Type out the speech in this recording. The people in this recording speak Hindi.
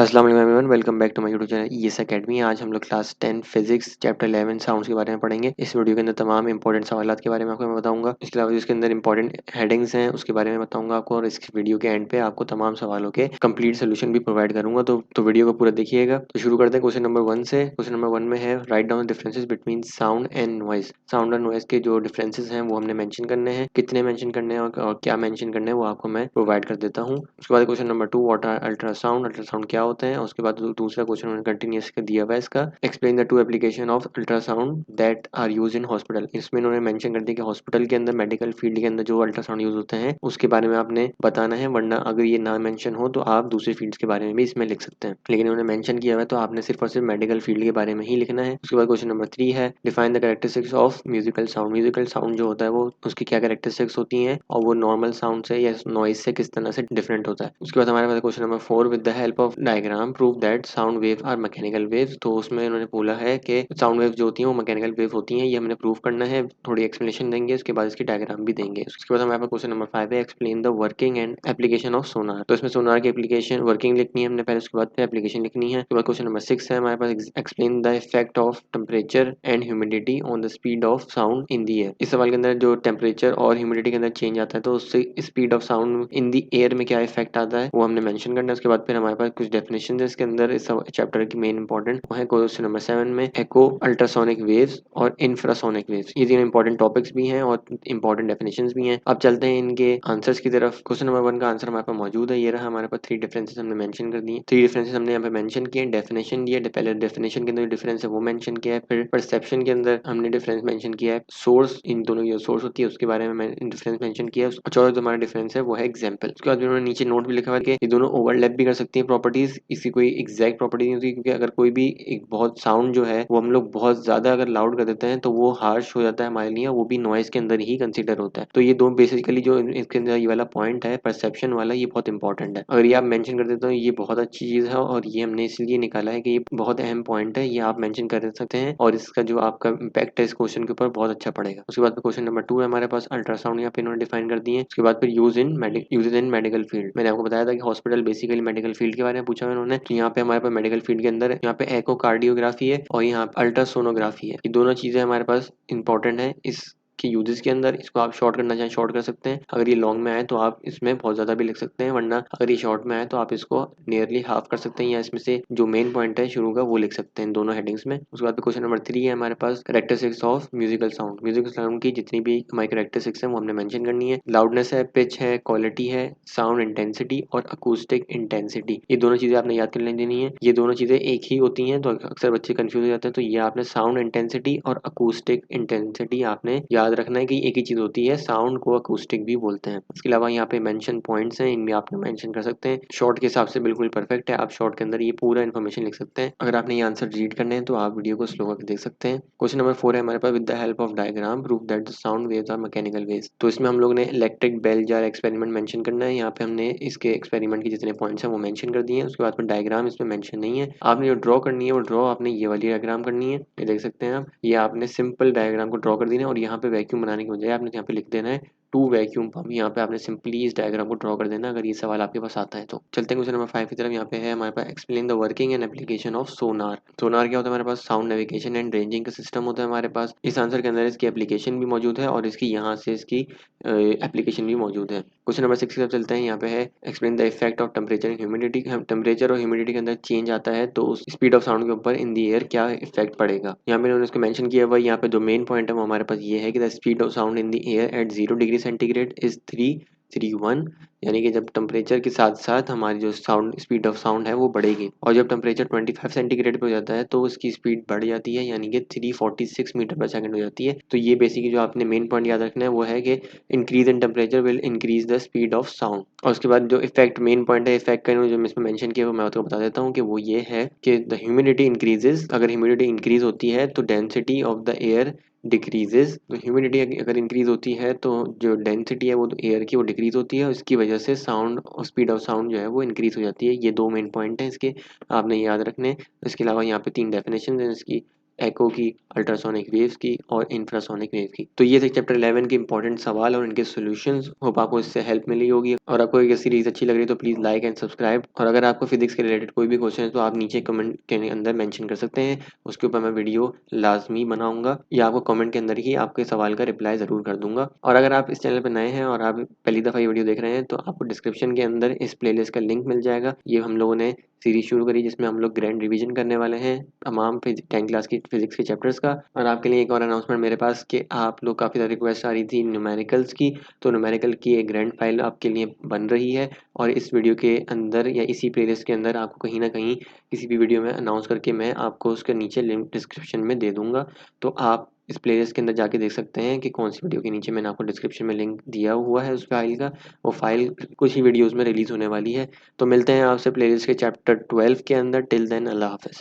अस्सलाम वालेकुम everyone, welcome back to my YouTube channel ES academy. आज हम लोग क्लास 10 फिजिक्स चैप्टर 11 साउंड्स के बारे में पढ़ेंगे। इस वीडियो के अंदर तमाम इंपॉर्टेंट सवालात के बारे में आपको मैं बताऊंगा। इसके अलावा इसके अंदर इंपॉर्टेंट हेडिंग्स हैं उसके बारे में बताऊंगा आपको, और इस वीडियो के एंड पे आपको तमाम सवालों के कंप्लीट सोल्यूशन भी प्रोवाइड करूंगा। तो वीडियो को पूरा देखिएगा। तो शुरू करते हैं क्वेश्चन नंबर 1 से। क्वेश्चन नंबर 1 में है write down differences between sound and noise. Sound और नॉइज के जो डिफरेंसेस हैं वो हमने मेंशन करने हैं, कितने मेंशन करने हैं और क्या मेंशन करने हैं वो आपको मैं प्रोवाइड कर देता हूँ। उसके बाद question number 2, what are ultrasound, ultrasound क्या होते हैं। उसके बाद दूसरा क्वेश्चन उन्होंने कंटिन्यूस कर दिया हुआ है इसका, explain the two application of ultrasound that are use in hospital. इसमें उन्होंने मेंशन कर दिया कि हॉस्पिटल के अंदर मेडिकल फील्ड के अंदर जो अल्ट्रासाउंड यूज होते हैं उसके बारे में आपने बताना है, वरना अगर ये ना मेंशन हो तो आप दूसरे फील्ड्स के बारे में भी इसमें लिख सकते हैं, लेकिन उन्होंने मेंशन किया हुआ है तो आपने सिर्फ और सिर्फ मेडिकल फील्ड के बारे में ही लिखना है। उसके बाद क्वेश्चन नंबर 3 है define the characteristics of musical sound. Musical sound जो होता है वो उसकी क्या कैरेक्टरिस्टिक्स होती हैं और वो नॉर्मल साउंड से या नॉइज से किस तरह से डिफरेंट होता है। उसके बाद हमारे पास question number 4, with the help of diagram prove that sound wave are mechanical waves. तो उसमें उन्होंने बोला है कि साउंड वेव जो होती हैं वो मैकेनिकल वेव होती हैं, ये हमने प्रूव करना है। थोड़ी एक्सप्लेनेशन देंगे, उसके बाद इसकी डायग्राम भी देंगे। उसके बाद हमारे पास क्वेश्चन नंबर 5 है explain the working and application of sonar. तो इसमें सोनार की एप्लीकेशन वर्किंग लिखनी है हमने पहले, उसके बाद फिर एप्लीकेशन लिखनी है। उसके बाद क्वेश्चन नंबर 6 है हमारे पास explain the effect of temperature and humidity on the speed of sound in the air. इस सवाल के अंदर जो टेम्परेचर और ह्यूमिडिटी के अंदर चेंज आता है तो उससे speed of sound in the air में क्या इफेक्ट आता है वो हमने मेंशन करना है। उसके बाद फिर हमारे पास कुछ डेफिनेशन है इसके अंदर, इस चैप्टर की मेन इंपॉर्टेंट वो है क्वेश्चन नंबर 7 में एको अल्ट्रासोनिक वेव्स और इंफ्रासोनिक वेव्स। ये तीनों इंपॉर्टेंट टॉपिक्स भी हैं और इंपॉर्टेंट डेफिनेशंस भी हैं। अब चलते हैं इनके आंसर्स की तरफ। क्वेश्चन नंबर 1 का आंसर हमारे पास मौजूद है, ये रहा हमारे पास। 3 डिफरेंसेस हमने मेंशन कर दिए, 3 डिफरेंसेस हमने यहाँ पे मेंशन किए। डेफिनेशन दिया, पहले डेफिनेशन के अंदर डिफरेंस है वो मेंशन किया है, फिर परसेप्शन के अंदर हमने डिफरेंस मेंशन किया है, सोर्स इन दोनों की जो सोर्स होती है उसके बारे में डिफरेंस मेंशन किया है। चौथा जो हमारा डिफरेंस है वो है एग्जाम्पल। उसके बाद उन्होंने नीचे नोट भी लिखा हुआ है कि ये दोनों ओवरलैप भी कर सकती है प्रॉपर्टीज, इसकी कोई एग्जैक्ट प्रॉपर्टी नहीं होती, क्योंकि अगर कोई भी एक बहुत साउंड जो है वो हम लोग बहुत ज्यादा अगर लाउड कर देते हैं तो वो हार्श हो जाता है हमारे लिए, वो भी नॉइज के अंदर ही कंसिडर होता है। तो ये दो बेसिकली जो इसके अंदर ये वाला पॉइंट है परसेप्शन वाला, ये बहुत इंपॉर्टेंट है। अगर ये आप मेंशन कर देते हो ये बहुत अच्छी चीज है, और ये हमने इसलिए निकाला है कि ये बहुत अहम पॉइंट है, ये आप मेंशन कर सकते हैं और इसका जो आपका इम्पैक्ट है इस क्वेश्चन के ऊपर बहुत अच्छा पड़ेगा। उसके बाद क्वेश्चन नंबर 2 है हमारे पास, अल्ट्रासाउंड यहाँ पे इन्होंने डिफाइन कर दिए। उसके बाद फिर यूज इन मेडिकल फील्ड। मैंने आपको बताया था कि हॉस्पिटल बेसिकली मेडिकल फील्ड के बारे में पूछा है उन्होंने, तो यहाँ पे हमारे पास मेडिकल फील्ड के अंदर यहाँ पे एकोकार्डियोग्राफी है और यहाँ पे अल्ट्रासोनोग्राफी है। ये दोनों चीजें हमारे पास इंपॉर्टेंट है इस के यूजेस के अंदर। इसको आप शॉर्ट करना चाहें शॉर्ट कर सकते हैं, अगर ये लॉन्ग में आए तो आप इसमें बहुत ज्यादा भी लिख सकते हैं, वरना अगर ये शॉर्ट में आए तो आप इसको नियरली हाफ कर सकते हैं, या इसमें से जो मेन पॉइंट है शुरू का वो लिख सकते हैं दोनों हेडिंग्स में। उसके बाद क्वेश्चन नंबर 3 है हमारे पास, characteristics of musical sound. Musical sound की जितनी भी हमारी कैरेक्टरिस्टिक्स है वो हमने मेंशन करनी है। लाउडनेस है, पिच है, क्वालिटी है, साउंड इंटेंसिटी और अकूस्टिक इंटेंसिटी, ये दोनों चीजें आपने याद कर लेनी है। ये दोनों चीजें एक ही होती हैं तो अक्सर बच्चे कंफ्यूज हो जाते हैं, तो ये आपने साउंड इंटेंसिटी और अकूस्टिक इंटेंसिटी आपने याद रखना है कि एक ही चीज होती है, साउंड को अकूस्टिक भी बोलते हैं। इसके अलावा यहाँ पे मेंशन पॉइंट्स हैं, इनमें आपने मेंशन कर सकते हैं। शॉर्ट के हिसाब से बिल्कुल परफेक्ट है, आप शॉर्ट के अंदर ये पूरा इन्फॉर्मेशन लिख सकते हैं। अगर आपने ये आंसर रीड करने हैं तो आप वीडियो को स्लो करके देख सकते हैं। क्वेश्चन नंबर 4 है हमारे पास, with the help of diagram prove that the sound waves are mechanical waves. तो इसमें हम लोग ने electric bell jar experiment mention करना है। यहाँ पे हमने इसके एक्सपेरिमेंट के जितने पॉइंट्स हैं वो मेंशन कर दिए हैं। उसके बाद फिर डायग्राम इसमें मेंशन नहीं है, आपने जो ड्रॉ करनी है वो ड्रॉ आपने ये वाली डायग्राम करनी है, ये देख सकते हैं आप, ये आपने सिंपल डायग्राम को ड्रॉ कर देना है और यहाँ पे वैक्यूम बनाने की बजाय आपने यहाँ पे लिख देना है टू वैक्यूम पंप। यहाँ पे आपने सिंपली इस डायग्राम को ड्रॉ कर देना अगर ये सवाल आपके पास आता है तो। चलते हैं क्वेश्चन नंबर 5 की तरफ। यहाँ पे है हमारे पास, explain the working and application of sonar. Sonar क्या होता है हमारे पास, साउंड नेविगेशन एंड रेंजिंग का सिस्टम होता है हमारे पास। इस आंसर के अंदर इसकी एप्लीकेशन भी मौजूद है और इसकी यहाँ से इसकी एप्लीकेशन भी मौजूद है। क्वेश्चन नंबर 6 की तरफ चलते हैं। यहाँ पे है explain the effect of temperature and humidity. Temperature और ह्यूमिडिटी के अंदर चेंज आता है तो उस स्पीड ऑफ साउंड के ऊपर इन दी एयर क्या इफेक्ट पड़ेगा। यहाँ पे उन्होंने इसको मेंशन किया हुआ है। यहाँ पे जो मेन पॉइंट है वो हमारे पास ये है कि the speed of sound in the air at 0 degree centigrade is 331, यानी कि जब टेम्परेचर के साथ साथ हमारी जो साउंड स्पीड ऑफ साउंड है वो बढ़ेगी, और जब टेम्परेचर 25 सेंटीग्रेड पे हो जाता है तो उसकी स्पीड बढ़ जाती है, यानी कि 346 मीटर पर सेकंड हो जाती है। तो ये बेसिकली जो आपने मेन पॉइंट याद रखना है वो है कि increase in temperature will increase the speed of sound. और उसके बाद जो इफेक्ट मेन पॉइंट है, इफेक्ट का जो इसमें मेंशन किया वो मैं आपको बता देता हूँ कि वो ये है कि द ह्यूमिडिटी इंक्रीजेज। अगर ह्यूमिडिटी इंक्रीज होती है तो density of the air decreases. तो ह्यूमिडिटी अगर इंक्रीज होती है तो जो डेंसिटी है वो एयर की वो डिक्रीज होती है, और इसकी वजह से साउंड और स्पीड ऑफ साउंड जो है वो इंक्रीज हो जाती है। ये दो मेन पॉइंट हैं इसके, आपने याद रखने। इसके अलावा यहाँ पे 3 डेफिनेशन हैं इसकी, एको की, अल्ट्रासोनिक वेव्स की और इंफ्रासोनिक वेव की। तो ये थे चैप्टर 11 के इंपॉर्टेंट सवाल और इनके सॉल्यूशंस। होप आपको इससे हेल्प मिली होगी, और आपको ये सीरीज अच्छी लग रही है तो प्लीज़ लाइक एंड सब्सक्राइब। और अगर आपको फिजिक्स के रिलेटेड कोई भी क्वेश्चन है तो आप नीचे कमेंट के अंदर मेंशन कर सकते हैं, उसके ऊपर मैं वीडियो लाजमी बनाऊंगा, या आपको कमेंट के अंदर ही आपके सवाल का रिप्लाई ज़रूर कर दूंगा। और अगर आप इस चैनल पर नए हैं और आप पहली दफ़ा ये वीडियो देख रहे हैं तो आपको डिस्क्रिप्शन के अंदर इस प्लेलिस्ट का लिंक मिल जाएगा। ये हम लोगों ने सीरीज शुरू करी जिसमें हम लोग ग्रैंड रिवीजन करने वाले हैं तमाम 10th क्लास की फिजिक्स के चैप्टर्स का। और आपके लिए एक और अनाउंसमेंट मेरे पास कि आप लोग काफ़ी सारी रिक्वेस्ट आ रही थी न्यूमेरिकल्स की, तो न्यूमेरिकल की एक ग्रैंड फाइल आपके लिए बन रही है, और इस वीडियो के अंदर या इसी प्लेलिस्ट के अंदर आपको कहीं ना कहीं किसी भी वीडियो में अनाउंस करके मैं आपको उसके नीचे लिंक डिस्क्रिप्शन में दे दूंगा। तो आप इस प्लेलिस्ट के अंदर जाके देख सकते हैं कि कौन सी वीडियो के नीचे मैंने आपको डिस्क्रिप्शन में लिंक दिया हुआ है उस फाइल का। वो फाइल कुछ ही वीडियोज़ में रिलीज़ होने वाली है। तो मिलते हैं आपसे प्लेलिस्ट के चैप्टर 12 के अंदर। टिल देन अल्लाह हाफ़िज़।